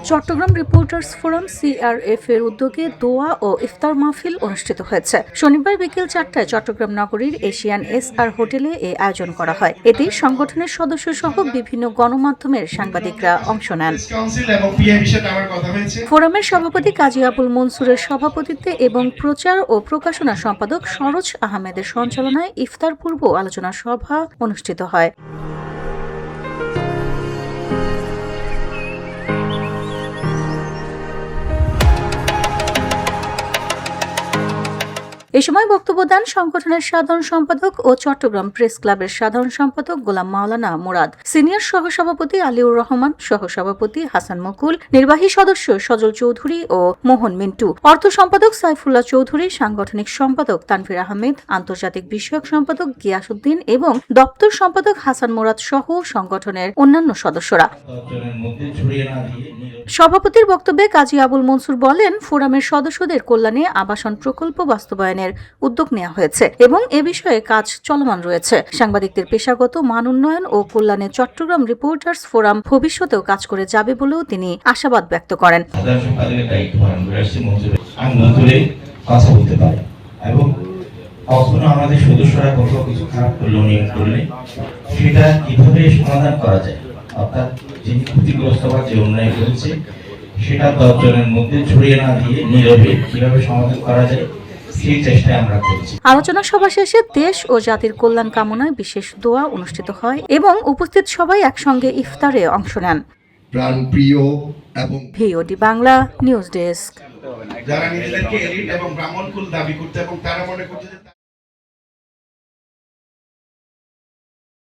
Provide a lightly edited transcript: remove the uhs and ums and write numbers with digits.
Chittagong reporters forum CRF এর উদ্যোগে দোয়া ও ইফতার মাহফিল অনুষ্ঠিত হয়েছে। শনিবার বিকেল 4টায় চট্টগ্রাম নগরীর এশিয়ান SR হোটেলে এই আয়োজন করা হয়। এতে সংগঠনের সদস্য সহ বিভিন্ন গণমাধ্যমের সাংবাদিকরা অংশ নেন। ফোরামের সভাপতি কাজী আবুল মনসুরের সভাপতিত্বে এবং প্রচার ও প্রকাশনা সম্পাদক সরোজ আহমেদের সঞ্চালনায় ইফতার পূর্ব আলোচনা সভা অনুষ্ঠিত হয়। এ সময় বক্তব্য দেন সংগঠনের সাধারণ সম্পাদক ও চট্টগ্রাম প্রেস ক্লাবের সাধারণ সম্পাদক গোলাম মাওলানা মুরাদ, সিনিয়র সহসভাপতি আলিউর রহমান, সহসভাপতি হাসান মুকুল, নির্বাহী সদস্য সজল চৌধুরী ও মোহন মিন্টু, অর্থ সম্পাদক সাইফুল্লাহ চৌধুরী, সাংগঠনিক সম্পাদক তানভীর আহমেদ, আন্তর্জাতিক বিষয়ক সম্পাদক গিয়াসউদ্দিন এবং দপ্তর সম্পাদক হাসান মুরাদ সহ সংগঠনের অন্যান্য সদস্যরা। সভাপতির বক্তব্যে কাজী আবুল মনসুর বলেন, ফোরামের সদস্যদের কল্যাণে আবাসন প্রকল্প বাস্তবায়নের উদ্যোগ নেওয়া হয়েছে এবং এ বিষয়ে কাজ চলমান রয়েছে। সাংবাদিকদের পেশাগত মান উন্নয়ন ও কল্যাণে চট্টগ্রাম রিপোর্টার্স ফোরাম ভবিষ্যতেও কাজ করে যাবে বলেও তিনি আশাবাদ ব্যক্ত করেন। কখনো আমাদের সদস্যরা কোথাও কিছু খারাপ করলে নিয়োগ করলে সেটা কিভাবে সমাধান করা যায়, অর্থাৎ যিনি ক্ষতিগ্রস্ত বা যে অন্যায় করেছে সেটা 10 জনের মধ্যে ছড়িয়ে না দিয়ে নীরবে কিভাবে সমাধান করা যায় সেই চেষ্টায় আমরা করছি। আলোচনা সভা শেষে দেশ ও জাতির কল্যাণ কামনায় বিশেষ দোয়া অনুষ্ঠিত হয় এবং উপস্থিত সবাই একসঙ্গে ইফতারে অংশ নেন। প্রাণপ্রিয় এবং ভিওডি বাংলা নিউজ ডেস্ক। যারা নিজেদেরকে এলিট এবং ব্রাহ্মণ কুল দাবি করতে এবং তারা মনে করতে